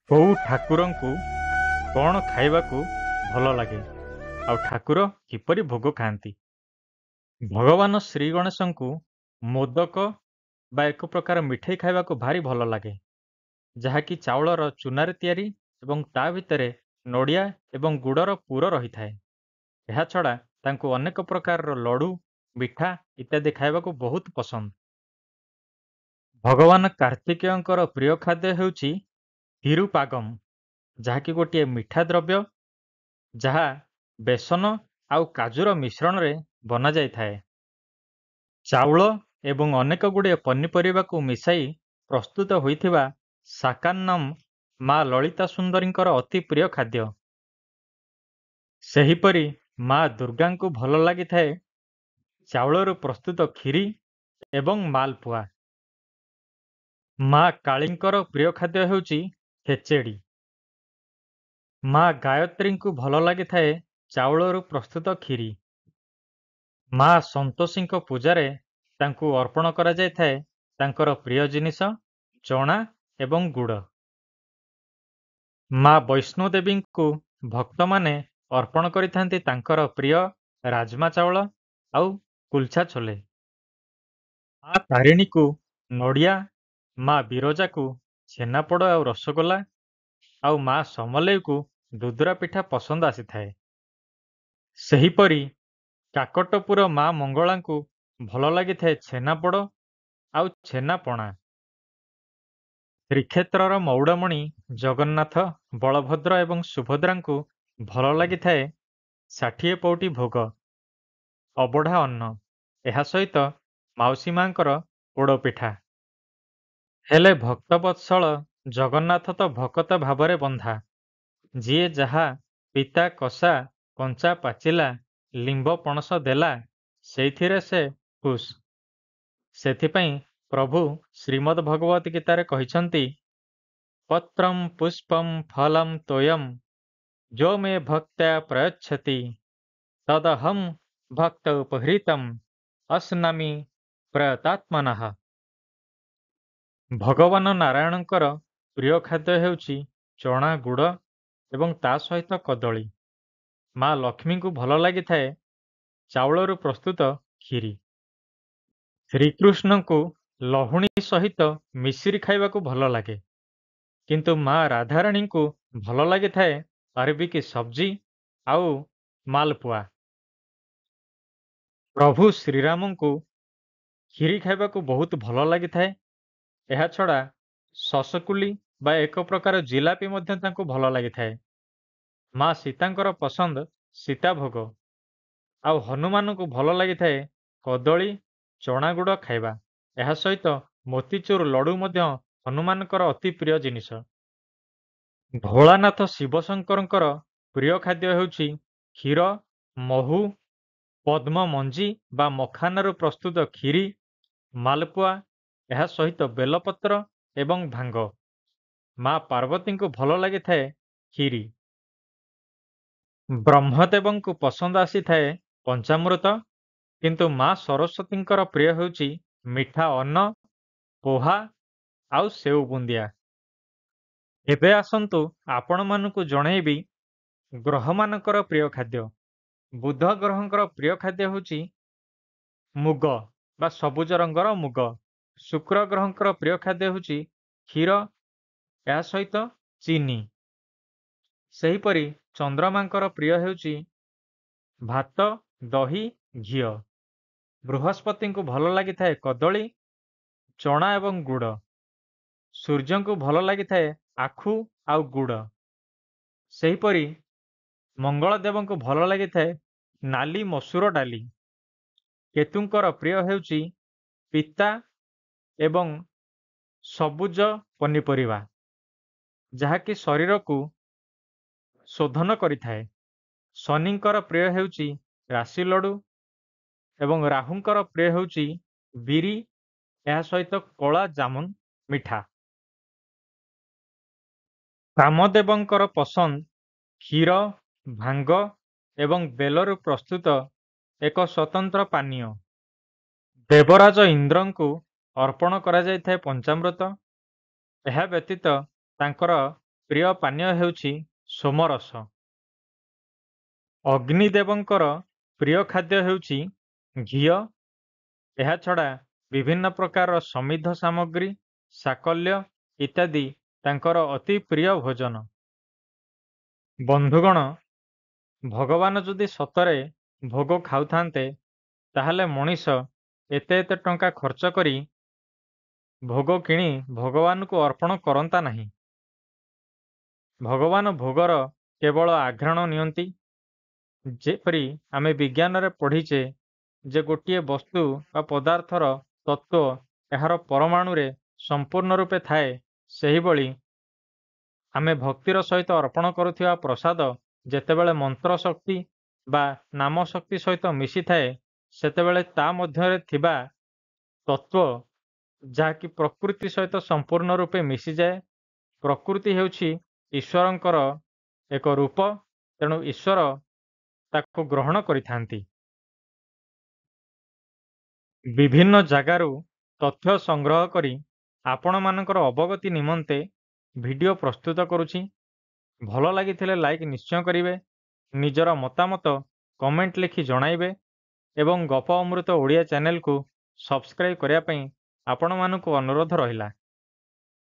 କୋଉ ଠାକୁରଙ୍କୁ କଣ ଖାଇବାକୁ ଭଲ ଲାଗେ ଆଉ ଠାକୁର କିପରି ଭୋଗ ଖାଆନ୍ତି? ଭଗବାନ ଶ୍ରୀ ଗଣେଶଙ୍କୁ ମୋଦକ ବା ଏକ ପ୍ରକାର ମିଠେଇ ଖାଇବାକୁ ଭାରି ଭଲ ଲାଗେ, ଯାହାକି ଚାଉଳର ଚୂନାରେ ତିଆରି ଏବଂ ତା ଭିତରେ ନଡ଼ିଆ ଏବଂ ଗୁଡ଼ର ପୁର ରହିଥାଏ। ଏହା ଛଡ଼ା ତାଙ୍କୁ ଅନେକ ପ୍ରକାରର ଲଡୁ, ମିଠା ଇତ୍ୟାଦି ଖାଇବାକୁ ବହୁତ ପସନ୍ଦ। ଭଗବାନ କାର୍ତ୍ତିକେୟଙ୍କର ପ୍ରିୟ ଖାଦ୍ୟ ହେଉଛି ଥିରୁପାଗମ୍, ଯାହାକି ଗୋଟିଏ ମିଠା ଦ୍ରବ୍ୟ ଯାହା ବେସନ ଆଉ କାଜୁର ମିଶ୍ରଣରେ ବନାଯାଇଥାଏ। ଚାଉଳ ଏବଂ ଅନେକଗୁଡ଼ିଏ ପନିପରିବାକୁ ମିଶାଇ ପ୍ରସ୍ତୁତ ହୋଇଥିବା ଶାକାନ୍ନମ୍ ମା ଲଳିତା ସୁନ୍ଦରୀଙ୍କର ଅତି ପ୍ରିୟ ଖାଦ୍ୟ। ସେହିପରି ମା ଦୁର୍ଗାଙ୍କୁ ଭଲ ଲାଗିଥାଏ ଚାଉଳରୁ ପ୍ରସ୍ତୁତ କ୍ଷୀରି ଏବଂ ମାଲପୁଆ। ମା କାଳୀଙ୍କର ପ୍ରିୟ ଖାଦ୍ୟ ହେଉଛି ଖେଚେଡ଼ି। ମା ଗାୟତ୍ରୀଙ୍କୁ ଭଲ ଲାଗିଥାଏ ଚାଉଳରୁ ପ୍ରସ୍ତୁତ କ୍ଷୀରି। ମା ସନ୍ତୋଷୀଙ୍କ ପୂଜାରେ ତାଙ୍କୁ ଅର୍ପଣ କରାଯାଇଥାଏ ତାଙ୍କର ପ୍ରିୟ ଜିନିଷ ଚଣା ଏବଂ ଗୁଡ଼। ମା ବୈଷ୍ଣୋ ଦେବୀଙ୍କୁ ଭକ୍ତମାନେ ଅର୍ପଣ କରିଥାନ୍ତି ତାଙ୍କର ପ୍ରିୟ ରାଜମା ଚାଉଳ ଆଉ କୁଲଛା ଛୋଲେ। ମା ତାରିଣୀକୁ ନଡ଼ିଆ, ମା ବିରଜାକୁ ଛେନାପୋଡ଼ ଆଉ ରସଗୋଲା, ଆଉ ମା ସମଲେଇକୁ ଦୁଦୁରା ପିଠା ପସନ୍ଦ ଆସିଥାଏ। ସେହିପରି କାକଟପୁର ମା ମଙ୍ଗଳାଙ୍କୁ ଭଲ ଲାଗିଥାଏ ଛେନାପୋଡ଼ ଆଉ ଛେନାପଣା। ଶ୍ରୀକ୍ଷେତ୍ରର ମଉଡ଼ମଣି ଜଗନ୍ନାଥ, ବଳଭଦ୍ର ଏବଂ ସୁଭଦ୍ରାଙ୍କୁ ଭଲ ଲାଗିଥାଏ 60 ପଉଟି ଭୋଗ, ଅବଢ଼ା ଅନ୍ନ, ଏହା ସହିତ ମାଉସୀ ମାଙ୍କର ପୋଡ଼ପିଠା। ହେଲେ ଭକ୍ତବତ୍ସଳ ଜଗନ୍ନାଥ ତ ଭକତ ଭାବରେ ବନ୍ଧା, ଯିଏ ଯାହା ପିତା କଷା କଞ୍ଚା ପାଚିଲା ଲିମ୍ବ ପଣସ ଦେଲା ସେଇଥିରେ ସେ ଖୁସ୍। ସେଥିପାଇଁ ପ୍ରଭୁ ଶ୍ରୀମଦ୍ ଭଗବତ ଗୀତାରେ କହିଛନ୍ତି ପତ୍ରಂ ପୁଷ୍ପಂ ଫଲಂ ତୋୟମ୍ ଯୋ ମେ ଭକ୍ତ୍ୟା ପ୍ରୟଚ୍ଛତି ତଦହଂ ଭକ୍ତ ଉପହୃତମ୍ ଅଶ୍ନାମି ପ୍ରୟତାତ୍ମନଃ। ଭଗବାନ ନାରାୟଣଙ୍କର ପ୍ରିୟ ଖାଦ୍ୟ ହେଉଛି ଚଣା ଗୁଡ଼ ଏବଂ ତା ସହିତ କଦଳୀ। ମା ଲକ୍ଷ୍ମୀଙ୍କୁ ଭଲ ଲାଗିଥାଏ ଚାଉଳରୁ ପ୍ରସ୍ତୁତ କ୍ଷୀରି। ଶ୍ରୀକୃଷ୍ଣଙ୍କୁ ଲହୁଣୀ ସହିତ ମିଶ୍ରି ଖାଇବାକୁ ଭଲ ଲାଗେ, କିନ୍ତୁ ମା ରାଧାରାଣୀଙ୍କୁ ଭଲ ଲାଗିଥାଏ ଅରବି କି ସବ୍ଜି ଆଉ ମାଲପୁଆ। ପ୍ରଭୁ ଶ୍ରୀରାମଙ୍କୁ କ୍ଷୀରି ଖାଇବାକୁ ବହୁତ ଭଲ ଲାଗିଥାଏ। ଏହା ଛଡ଼ା ସସକୁଲି ବା ଏକ ପ୍ରକାର ଜିଲାପି ମଧ୍ୟ ତାଙ୍କୁ ଭଲ ଲାଗିଥାଏ। ମା ସୀତାଙ୍କର ପସନ୍ଦ ସୀତାଭୋଗ ଆଉ ହନୁମାନଙ୍କୁ ଭଲ ଲାଗିଥାଏ କଦଳୀ ଚଣାଗୁଡ଼ ଖାଇବା। ଏହା ସହିତ ମୋତିଚୁର ଲଡୁ ମଧ୍ୟ ହନୁମାନଙ୍କର ଅତି ପ୍ରିୟ ଜିନିଷ। ଭୋଳାନାଥ ଶିବଶଙ୍କରଙ୍କର ପ୍ରିୟ ଖାଦ୍ୟ ହେଉଛି କ୍ଷୀର, ମହୁ, ପଦ୍ମ ମଞ୍ଜି ବା ମଖାନାରୁ ପ୍ରସ୍ତୁତ କ୍ଷୀରି, ମାଲପୁଆ, ଏହା ସହିତ ବେଲପତ୍ର ଏବଂ ଭାଙ୍ଗ। ମା ପାର୍ବତୀଙ୍କୁ ଭଲ ଲାଗିଥାଏ କ୍ଷୀରି। ବ୍ରହ୍ମଦେବଙ୍କୁ ପସନ୍ଦ ଆସିଥାଏ ପଞ୍ଚାମୃତ, କିନ୍ତୁ ମା ସରସ୍ୱତୀଙ୍କର ପ୍ରିୟ ହେଉଛି ମିଠା ଅନ୍ନ, ପୋହା ଆଉ ସେଉ ବୁନ୍ଦିଆ। ଏବେ ଆସନ୍ତୁ ଆପଣମାନଙ୍କୁ ଜଣେଇବି ଗ୍ରହମାନଙ୍କର ପ୍ରିୟ ଖାଦ୍ୟ। ବୁଧ ଗ୍ରହଙ୍କର ପ୍ରିୟ ଖାଦ୍ୟ ହେଉଛି ମୁଗ ବା ସବୁଜ ରଙ୍ଗର ମୁଗ। ଶୁକ୍ର ଗ୍ରହଙ୍କର ପ୍ରିୟ ଖାଦ୍ୟ ହେଉଛି କ୍ଷୀର, ଏହା ସହିତ ଚିନି। ସେହିପରି ଚନ୍ଦ୍ରମାଙ୍କର ପ୍ରିୟ ହେଉଛି ଭାତ, ଦହି, ଘିଅ। ବୃହସ୍ପତିଙ୍କୁ ଭଲ ଲାଗିଥାଏ କଦଳୀ, ଚଣା ଏବଂ ଗୁଡ଼। ସୂର୍ଯ୍ୟଙ୍କୁ ଭଲ ଲାଗିଥାଏ ଆଖୁ ଆଉ ଗୁଡ଼। ସେହିପରି ମଙ୍ଗଳଦେବଙ୍କୁ ଭଲ ଲାଗିଥାଏ ନାଲି ମସୁର ଡାଲି। କେତୁଙ୍କର ପ୍ରିୟ ହେଉଛି ପିତା ଏବଂ ସବୁଜ ପନିପରିବା, ଯାହାକି ଶରୀରକୁ ଶୋଧନ କରିଥାଏ। ଶନିଙ୍କର ପ୍ରିୟ ହେଉଛି ରାଶି ଲଡୁ ଏବଂ ରାହୁଙ୍କର ପ୍ରିୟ ହେଉଛି ବିରି, ଏହା ସହିତ କଳା ଜାମୁନ ମିଠା। କାମଦେବଙ୍କର ପସନ୍ଦ କ୍ଷୀର, ଭାଙ୍ଗ ଏବଂ ବେଲରୁ ପ୍ରସ୍ତୁତ ଏକ ସ୍ୱତନ୍ତ୍ର ପାନୀୟ। ଦେବରାଜ ଇନ୍ଦ୍ରଙ୍କୁ ଅର୍ପଣ କରାଯାଇଥାଏ ପଞ୍ଚାମୃତ। ଏହା ବ୍ୟତୀତ ତାଙ୍କର ପ୍ରିୟ ପାନୀୟ ହେଉଛି ସୋମରସ। ଅଗ୍ନିଦେବଙ୍କର ପ୍ରିୟ ଖାଦ୍ୟ ହେଉଛି ଘିଅ। ଏହାଛଡ଼ା ବିଭିନ୍ନ ପ୍ରକାରର ସମିଧ ସାମଗ୍ରୀ, ସାକଲ୍ୟ ଇତ୍ୟାଦି ତାଙ୍କର ଅତି ପ୍ରିୟ ଭୋଜନ। ବନ୍ଧୁଗଣ, ଭଗବାନ ଯଦି ସତରେ ଭୋଗ ଖାଉଥାନ୍ତେ, ତାହେଲେ ମଣିଷ ଏତେ ଏତେ ଟଙ୍କା ଖର୍ଚ୍ଚ କରି ଭୋଗ କିଣି ଭଗବାନଙ୍କୁ ଅର୍ପଣ କରନ୍ତା ନାହିଁ। ଭଗବାନ ଭୋଗର କେବଳ ଆଘ୍ରାଣ ନିଅନ୍ତି। ଯେପରି ଆମେ ବିଜ୍ଞାନରେ ପଢ଼ିଛେ ଯେ ଗୋଟିଏ ବସ୍ତୁ ବା ପଦାର୍ଥର ତତ୍ତ୍ୱ ଏହାର ପରମାଣୁରେ ସମ୍ପୂର୍ଣ୍ଣ ରୂପେ ଥାଏ, ସେହିଭଳି ଆମେ ଭକ୍ତିର ସହିତ ଅର୍ପଣ କରୁଥିବା ପ୍ରସାଦ ଯେତେବେଳେ ମନ୍ତ୍ର ଶକ୍ତି ବା ନାମ ଶକ୍ତି ସହିତ ମିଶିଥାଏ, ସେତେବେଳେ ତା ମଧ୍ୟରେ ଥିବା ତତ୍ତ୍ୱ, ଯାହାକି ପ୍ରକୃତି ସହିତ ସମ୍ପୂର୍ଣ୍ଣ ରୂପେ ମିଶିଯାଏ। ପ୍ରକୃତି ହେଉଛି ଈଶ୍ୱରଙ୍କର ଏକ ରୂପ, ତେଣୁ ଈଶ୍ୱର ତାକୁ ଗ୍ରହଣ କରିଥାନ୍ତି। ବିଭିନ୍ନ ଜାଗାରୁ ତଥ୍ୟ ସଂଗ୍ରହ କରି ଆପଣମାନଙ୍କର ଅବଗତି ନିମନ୍ତେ ଭିଡ଼ିଓ ପ୍ରସ୍ତୁତ କରୁଛି। ଭଲ ଲାଗିଥିଲେ ଲାଇକ୍ ନିଶ୍ଚୟ କରିବେ, ନିଜର ମତାମତ କମେଣ୍ଟ ଲେଖି ଜଣାଇବେ ଏବଂ ଗପ ଅମୃତ ଓଡ଼ିଆ ଚ୍ୟାନେଲକୁ ସବସ୍କ୍ରାଇବ୍ କରିବା ପାଇଁ ଆପଣମାନଙ୍କୁ ଅନୁରୋଧ ରହିଲା।